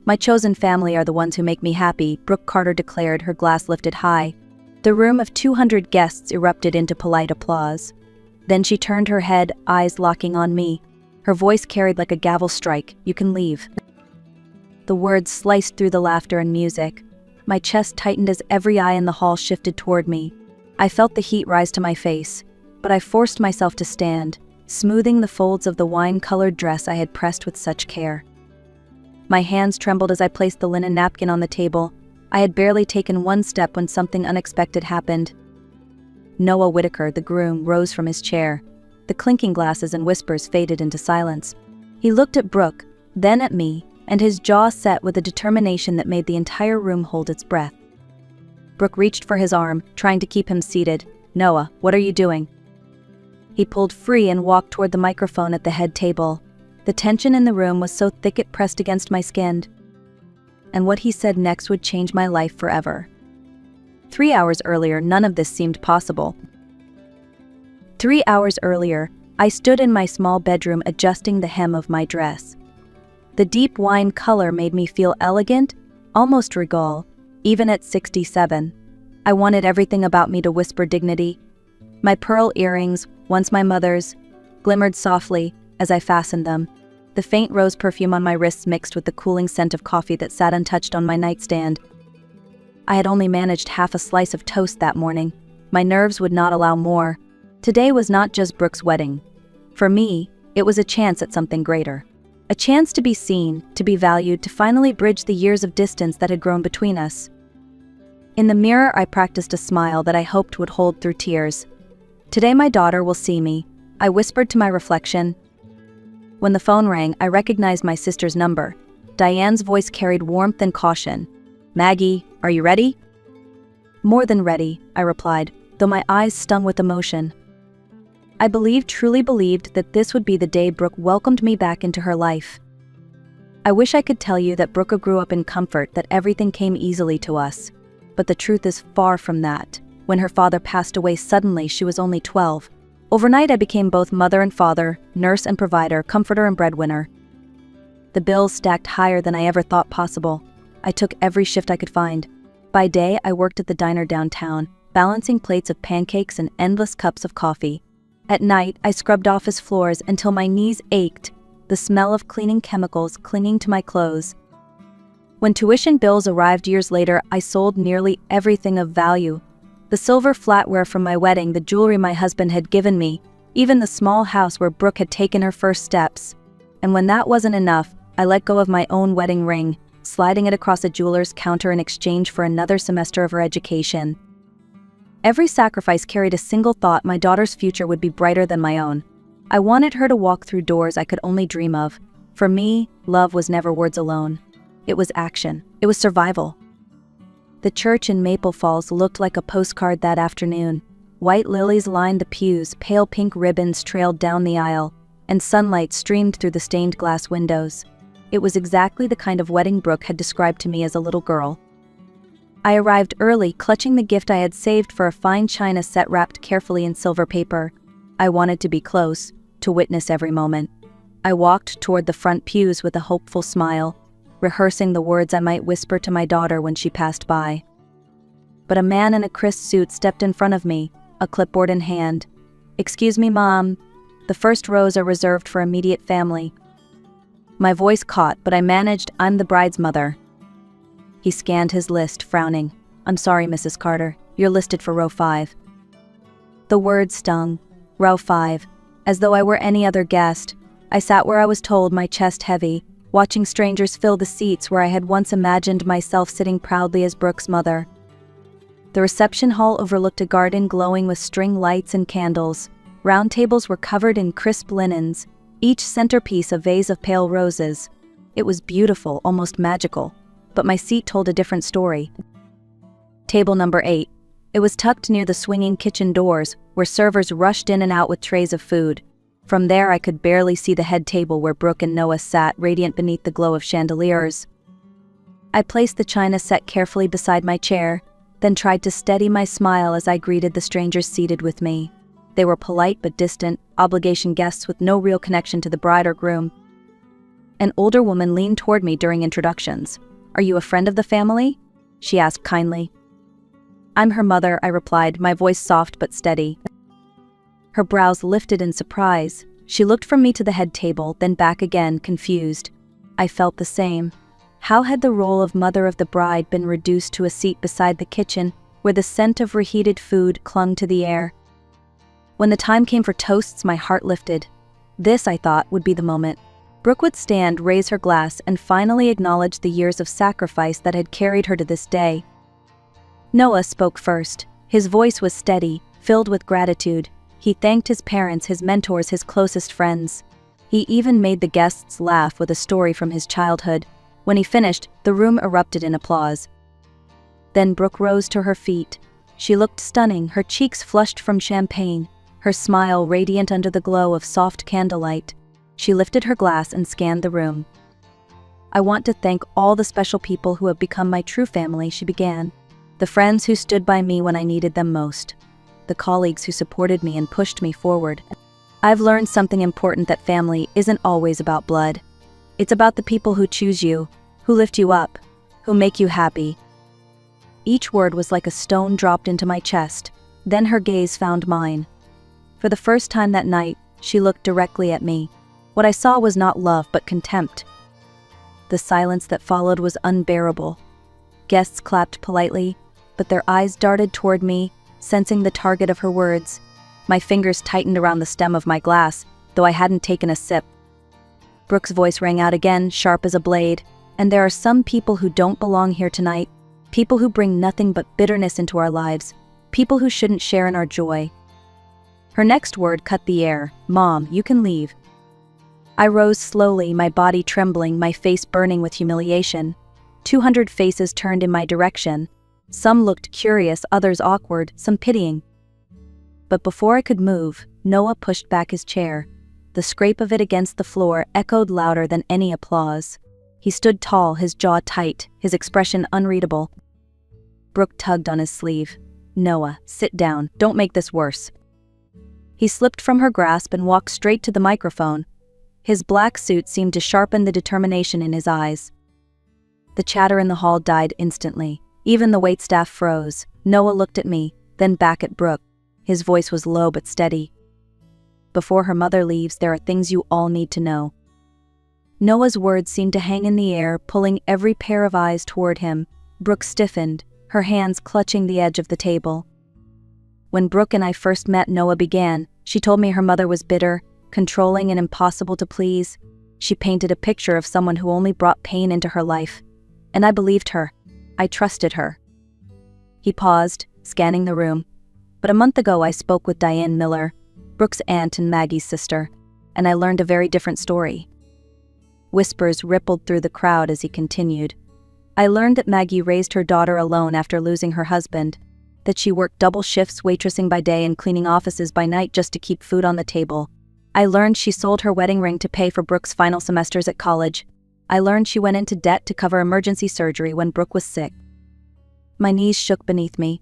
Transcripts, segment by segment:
My chosen family are the ones who make me happy, Brooke Carter declared, her glass lifted high. The room of 200 guests erupted into polite applause. Then she turned her head, eyes locking on me. Her voice carried like a gavel strike, "You can leave." The words sliced through the laughter and music. My chest tightened as every eye in the hall shifted toward me. I felt the heat rise to my face, but I forced myself to stand, smoothing the folds of the wine-colored dress I had pressed with such care. My hands trembled as I placed the linen napkin on the table. I had barely taken one step when something unexpected happened. Noah Whitaker, the groom, rose from his chair. The clinking glasses and whispers faded into silence. He looked at Brooke, then at me, and his jaw set with a determination that made the entire room hold its breath. Brooke reached for his arm, trying to keep him seated. "Noah, what are you doing?" He pulled free and walked toward the microphone at the head table. The tension in the room was so thick it pressed against my skin. And what he said next would change my life forever. 3 hours earlier, none of this seemed possible. 3 hours earlier, I stood in my small bedroom adjusting the hem of my dress. The deep wine color made me feel elegant, almost regal, even at 67. I wanted everything about me to whisper dignity. My pearl earrings, once my mother's, glimmered softly as I fastened them. The faint rose perfume on my wrists mixed with the cooling scent of coffee that sat untouched on my nightstand. I had only managed half a slice of toast that morning. My nerves would not allow more. Today was not just Brooke's wedding. For me, it was a chance at something greater. A chance to be seen, to be valued, to finally bridge the years of distance that had grown between us. In the mirror, I practiced a smile that I hoped would hold through tears. "Today my daughter will see me," I whispered to my reflection. When the phone rang, I recognized my sister's number. Diane's voice carried warmth and caution. "Maggie, are you ready?" "More than ready," I replied, though my eyes stung with emotion. I truly believed that this would be the day Brooke welcomed me back into her life. I wish I could tell you that Brooke grew up in comfort, that everything came easily to us. But the truth is far from that. When her father passed away suddenly, she was only 12. Overnight, I became both mother and father, nurse and provider, comforter and breadwinner. The bills stacked higher than I ever thought possible. I took every shift I could find. By day, I worked at the diner downtown, balancing plates of pancakes and endless cups of coffee. At night, I scrubbed office floors until my knees ached, the smell of cleaning chemicals clinging to my clothes. When tuition bills arrived years later, I sold nearly everything of value. The silver flatware from my wedding, the jewelry my husband had given me, even the small house where Brooke had taken her first steps. And when that wasn't enough, I let go of my own wedding ring, sliding it across a jeweler's counter in exchange for another semester of her education. Every sacrifice carried a single thought: my daughter's future would be brighter than my own. I wanted her to walk through doors I could only dream of. For me, love was never words alone. It was action. It was survival. The church in Maple Falls looked like a postcard that afternoon. White lilies lined the pews, pale pink ribbons trailed down the aisle, and sunlight streamed through the stained glass windows. It was exactly the kind of wedding Brooke had described to me as a little girl. I arrived early, clutching the gift I had saved for a fine china set wrapped carefully in silver paper. I wanted to be close, to witness every moment. I walked toward the front pews with a hopeful smile, rehearsing the words I might whisper to my daughter when she passed by. But a man in a crisp suit stepped in front of me, a clipboard in hand. "Excuse me, Mom. The first rows are reserved for immediate family." My voice caught, but I managed. "I'm the bride's mother." He scanned his list, frowning. "I'm sorry, Mrs. Carter. You're listed for row 5. The word stung. Row 5. As though I were any other guest. I sat where I was told, my chest heavy, watching strangers fill the seats where I had once imagined myself sitting proudly as Brooke's mother. The reception hall overlooked a garden glowing with string lights and candles. Round tables were covered in crisp linens, each centerpiece a vase of pale roses. It was beautiful, almost magical. But my seat told a different story. Table number 8. It was tucked near the swinging kitchen doors, where servers rushed in and out with trays of food. From there I could barely see the head table where Brooke and Noah sat, radiant beneath the glow of chandeliers. I placed the china set carefully beside my chair, then tried to steady my smile as I greeted the strangers seated with me. They were polite but distant, obligation guests with no real connection to the bride or groom. An older woman leaned toward me during introductions. "Are you a friend of the family?" she asked kindly. "I'm her mother," I replied, my voice soft but steady. Her brows lifted in surprise. She looked from me to the head table, then back again, confused. I felt the same. How had the role of mother of the bride been reduced to a seat beside the kitchen, where the scent of reheated food clung to the air? When the time came for toasts, my heart lifted. This, I thought, would be the moment. Brooke would stand, raise her glass, and finally acknowledge the years of sacrifice that had carried her to this day. Noah spoke first. His voice was steady, filled with gratitude. He thanked his parents, his mentors, his closest friends. He even made the guests laugh with a story from his childhood. When he finished, the room erupted in applause. Then Brooke rose to her feet. She looked stunning, her cheeks flushed from champagne, her smile radiant under the glow of soft candlelight. She lifted her glass and scanned the room. "I want to thank all the special people who have become my true family," she began. "The friends who stood by me when I needed them most. The colleagues who supported me and pushed me forward. I've learned something important, that family isn't always about blood. It's about the people who choose you, who lift you up, who make you happy." Each word was like a stone dropped into my chest. Then her gaze found mine. For the first time that night, she looked directly at me. What I saw was not love but contempt. The silence that followed was unbearable. Guests clapped politely, but their eyes darted toward me, sensing the target of her words. My fingers tightened around the stem of my glass, though I hadn't taken a sip. Brooke's voice rang out again, sharp as a blade. "And there are some people who don't belong here tonight. People who bring nothing but bitterness into our lives. People who shouldn't share in our joy." Her next word cut the air. "Mom, you can leave." I rose slowly, my body trembling, my face burning with humiliation. 200 faces turned in my direction. Some looked curious, others awkward, some pitying. But before I could move, Noah pushed back his chair. The scrape of it against the floor echoed louder than any applause. He stood tall, his jaw tight, his expression unreadable. Brooke tugged on his sleeve. "Noah, sit down. Don't make this worse." He slipped from her grasp and walked straight to the microphone. His black suit seemed to sharpen the determination in his eyes. The chatter in the hall died instantly. Even the waitstaff froze. Noah looked at me, then back at Brooke. His voice was low but steady. "Before her mother leaves, there are things you all need to know." Noah's words seemed to hang in the air, pulling every pair of eyes toward him. Brooke stiffened, her hands clutching the edge of the table. "When Brooke and I first met," Noah began, "she told me her mother was bitter, controlling, and impossible to please. She painted a picture of someone who only brought pain into her life. And I believed her. I trusted her." He paused, scanning the room. "But a month ago I spoke with Diane Miller, Brooke's aunt and Maggie's sister, and I learned a very different story." Whispers rippled through the crowd as he continued. "I learned that Maggie raised her daughter alone after losing her husband, that she worked double shifts, waitressing by day and cleaning offices by night just to keep food on the table. I learned she sold her wedding ring to pay for Brooke's final semesters at college. I learned she went into debt to cover emergency surgery when Brooke was sick." My knees shook beneath me.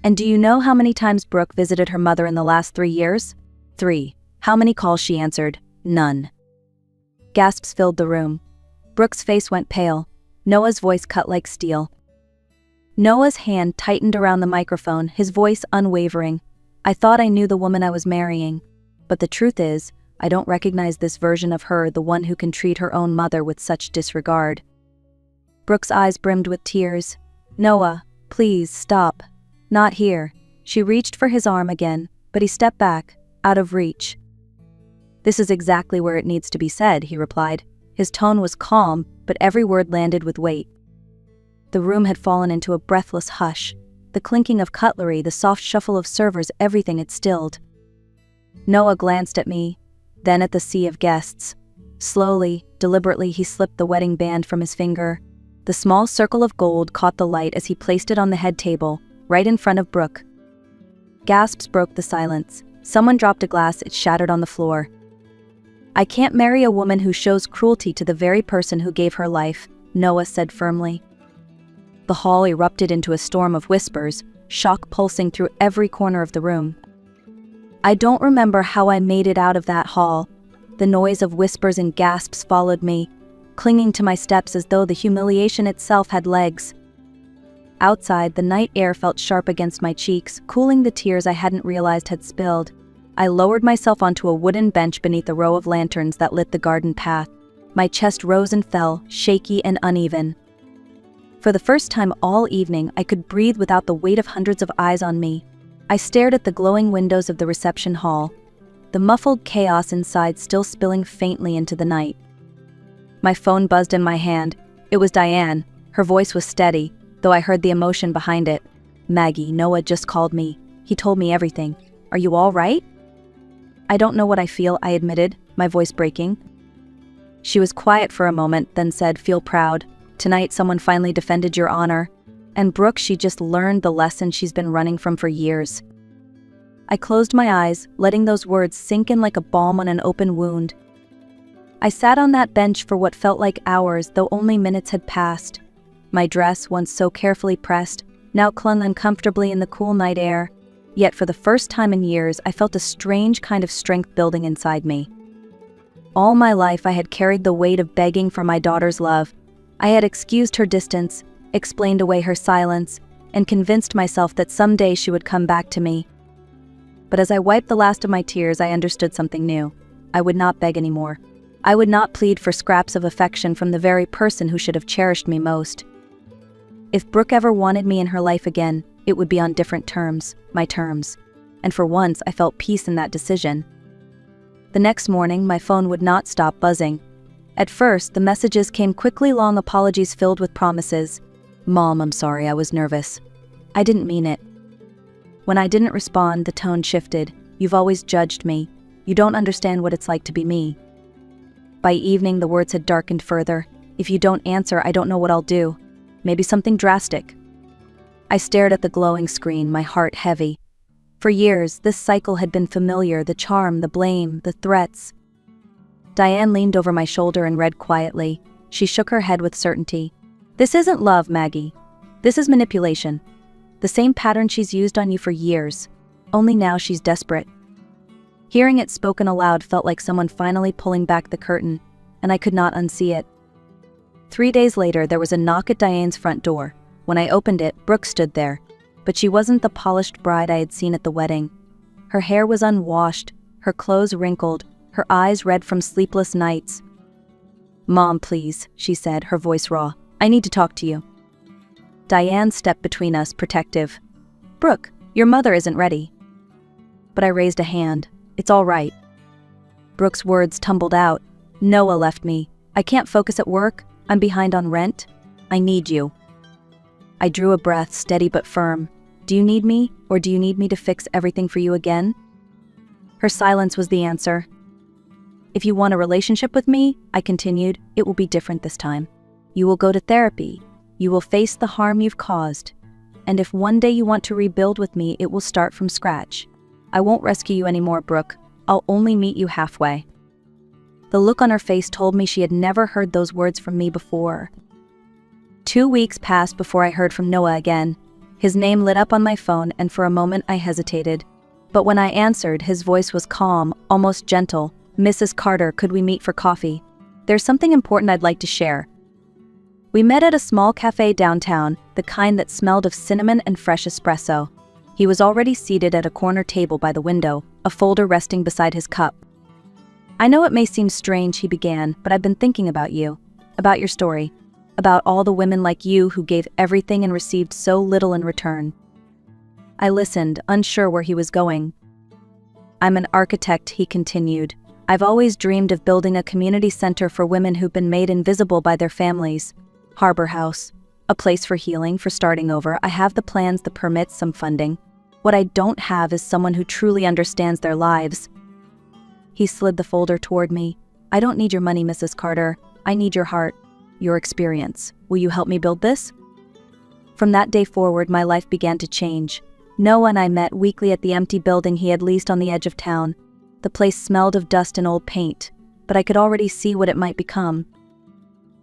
"And do you know how many times Brooke visited her mother in the last 3 years? 3. How many calls she answered? None." Gasps filled the room. Brooke's face went pale. Noah's voice cut like steel. Noah's hand tightened around the microphone, his voice unwavering. "I thought I knew the woman I was marrying. But the truth is, I don't recognize this version of her, the one who can treat her own mother with such disregard." Brooke's eyes brimmed with tears. "Noah, please, stop. Not here." She reached for his arm again, but he stepped back, out of reach. "This is exactly where it needs to be said," he replied. His tone was calm, but every word landed with weight. The room had fallen into a breathless hush. The clinking of cutlery, the soft shuffle of servers, everything had stilled. Noah glanced at me, then at the sea of guests. Slowly, deliberately, he slipped the wedding band from his finger. The small circle of gold caught the light as he placed it on the head table, right in front of Brooke. Gasps broke the silence. Someone dropped a glass, it shattered on the floor. "I can't marry a woman who shows cruelty to the very person who gave her life," Noah said firmly. The hall erupted into a storm of whispers, shock pulsing through every corner of the room. I don't remember how I made it out of that hall. The noise of whispers and gasps followed me, clinging to my steps as though the humiliation itself had legs. Outside, the night air felt sharp against my cheeks, cooling the tears I hadn't realized had spilled. I lowered myself onto a wooden bench beneath a row of lanterns that lit the garden path. My chest rose and fell, shaky and uneven. For the first time all evening, I could breathe without the weight of hundreds of eyes on me. I stared at the glowing windows of the reception hall, the muffled chaos inside still spilling faintly into the night. My phone buzzed in my hand. It was Diane. Her voice was steady, though I heard the emotion behind it. "Maggie, Noah just called me. He told me everything. Are you all right?" "I don't know what I feel," I admitted, my voice breaking. She was quiet for a moment, then said, "Feel proud. Tonight someone finally defended your honor. And Brooke, she just learned the lesson she's been running from for years." I closed my eyes, letting those words sink in like a balm on an open wound. I sat on that bench for what felt like hours, though only minutes had passed. My dress, once so carefully pressed, now clung uncomfortably in the cool night air. Yet for the first time in years, I felt a strange kind of strength building inside me. All my life I had carried the weight of begging for my daughter's love. I had excused her distance, explained away her silence, and convinced myself that someday she would come back to me. But as I wiped the last of my tears, I understood something new. I would not beg anymore. I would not plead for scraps of affection from the very person who should have cherished me most. If Brooke ever wanted me in her life again, it would be on different terms, my terms. And for once, I felt peace in that decision. The next morning, my phone would not stop buzzing. At first, the messages came quickly, long apologies filled with promises. "Mom, I'm sorry, I was nervous. I didn't mean it." When I didn't respond, the tone shifted. "You've always judged me. You don't understand what it's like to be me." By evening, the words had darkened further. "If you don't answer, I don't know what I'll do. Maybe something drastic." I stared at the glowing screen, my heart heavy. For years, this cycle had been familiar, the charm, the blame, the threats. Diane leaned over my shoulder and read quietly. She shook her head with certainty. "This isn't love, Maggie. This is manipulation. The same pattern she's used on you for years. Only now she's desperate." Hearing it spoken aloud felt like someone finally pulling back the curtain, and I could not unsee it. 3 days later, there was a knock at Diane's front door. When I opened it, Brooke stood there. But she wasn't the polished bride I had seen at the wedding. Her hair was unwashed, her clothes wrinkled, her eyes red from sleepless nights. "Mom, please," she said, her voice raw. "I need to talk to you." Diane stepped between us, protective. "Brooke, your mother isn't ready." But I raised a hand. "It's all right." Brooke's words tumbled out. "Noah left me. I can't focus at work. I'm behind on rent. I need you." I drew a breath, steady but firm. "Do you need me, or do you need me to fix everything for you again?" Her silence was the answer. "If you want a relationship with me," I continued, "it will be different this time. You will go to therapy. You will face the harm you've caused. And if one day you want to rebuild with me, it will start from scratch. I won't rescue you anymore, Brooke. I'll only meet you halfway." The look on her face told me she had never heard those words from me before. 2 weeks passed before I heard from Noah again. His name lit up on my phone, and for a moment I hesitated. But when I answered, his voice was calm, almost gentle. "Mrs. Carter, could we meet for coffee? There's something important I'd like to share." We met at a small cafe downtown, the kind that smelled of cinnamon and fresh espresso. He was already seated at a corner table by the window, a folder resting beside his cup. "I know it may seem strange," he began, "but I've been thinking about you, about your story, about all the women like you who gave everything and received so little in return." I listened, unsure where he was going. "I'm an architect," he continued. "I've always dreamed of building a community center for women who've been made invisible by their families. Harbor House, a place for healing, for starting over. I have the plans, the permits, some funding. What I don't have is someone who truly understands their lives." He slid the folder toward me. "I don't need your money, Mrs. Carter. I need your heart, your experience. Will you help me build this?" From that day forward, my life began to change. Noah and I met weekly at the empty building he had leased on the edge of town. The place smelled of dust and old paint, but I could already see what it might become.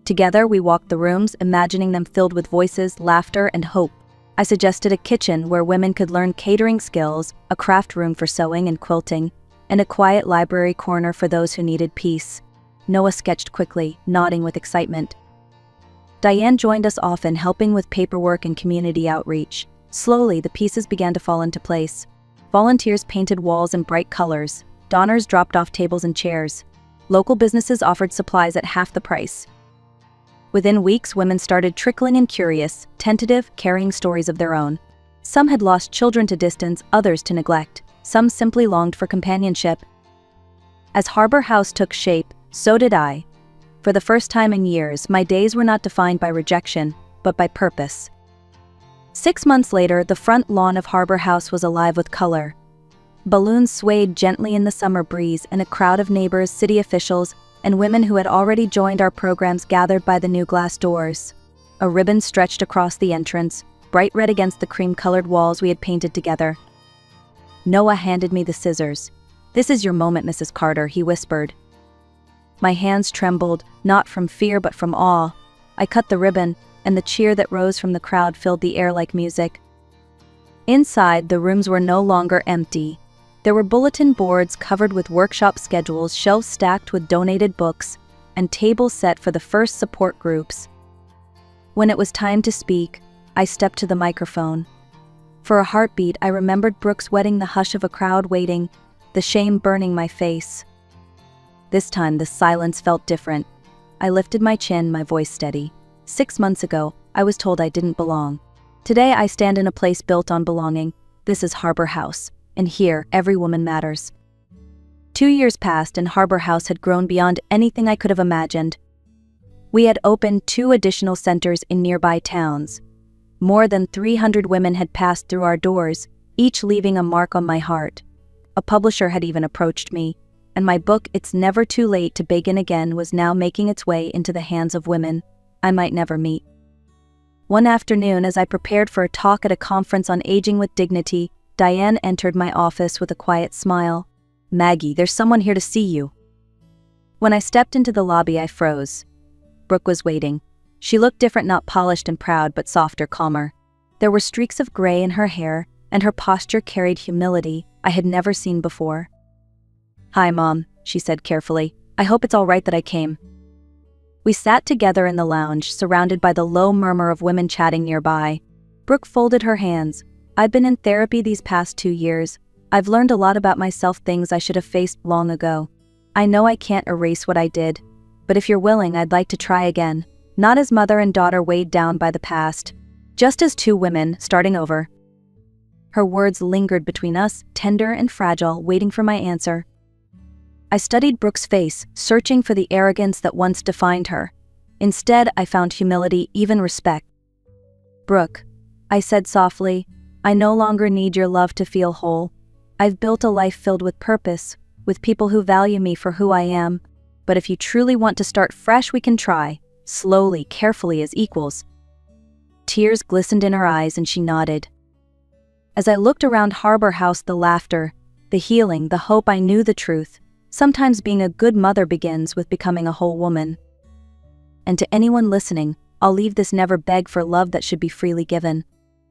Together, we walked the rooms, imagining them filled with voices, laughter, and hope. I suggested a kitchen where women could learn catering skills, a craft room for sewing and quilting, and a quiet library corner for those who needed peace. Noah sketched quickly, nodding with excitement. Diane joined us often, helping with paperwork and community outreach. Slowly, the pieces began to fall into place. Volunteers painted walls in bright colors. Donors dropped off tables and chairs. Local businesses offered supplies at half the price. Within weeks, women started trickling in, curious, tentative, carrying stories of their own. Some had lost children to distance, others to neglect. Some simply longed for companionship. As Harbor House took shape, so did I. For the first time in years, my days were not defined by rejection, but by purpose. 6 months later, the front lawn of Harbor House was alive with color. Balloons swayed gently in the summer breeze, and a crowd of neighbors, city officials, and women who had already joined our programs gathered by the new glass doors. A ribbon stretched across the entrance, bright red against the cream-colored walls we had painted together. Noah handed me the scissors. "This is your moment, Mrs. Carter," he whispered. My hands trembled, not from fear but from awe. I cut the ribbon, and the cheer that rose from the crowd filled the air like music. Inside, the rooms were no longer empty. There were bulletin boards covered with workshop schedules, shelves stacked with donated books, and tables set for the first support groups. When it was time to speak, I stepped to the microphone. For a heartbeat, I remembered Brooks wetting the hush of a crowd waiting, the shame burning my face. This time, the silence felt different. I lifted my chin, my voice steady. 6 months ago, I was told I didn't belong. Today, I stand in a place built on belonging. This is Harbor House, and here, every woman matters. 2 years passed, and Harbor House had grown beyond anything I could have imagined. We had opened 2 additional centers in nearby towns. More than 300 women had passed through our doors, each leaving a mark on my heart. A publisher had even approached me, and my book, It's Never Too Late to Begin Again, was now making its way into the hands of women I might never meet. One afternoon, as I prepared for a talk at a conference on aging with dignity, Diane entered my office with a quiet smile. "Maggie, there's someone here to see you." When I stepped into the lobby, I froze. Brooke was waiting. She looked different, not polished and proud, but softer, calmer. There were streaks of gray in her hair, and her posture carried humility I had never seen before. "Hi, Mom," she said carefully. "I hope it's all right that I came." We sat together in the lounge, surrounded by the low murmur of women chatting nearby. Brooke folded her hands. "I've been in therapy these past 2 years. I've learned a lot about myself, things I should have faced long ago. I know I can't erase what I did, but if you're willing, I'd like to try again. Not as mother and daughter weighed down by the past, just as 2 women starting over." Her words lingered between us, tender and fragile, waiting for my answer. I studied Brooke's face, searching for the arrogance that once defined her. Instead, I found humility, even respect. "Brooke," I said softly, "I no longer need your love to feel whole. I've built a life filled with purpose, with people who value me for who I am. But if you truly want to start fresh, we can try, slowly, carefully, as equals." Tears glistened in her eyes, and she nodded. As I looked around Harbor House, the laughter, the healing, the hope, I knew the truth. Sometimes being a good mother begins with becoming a whole woman. And to anyone listening, I'll leave this: never beg for love that should be freely given.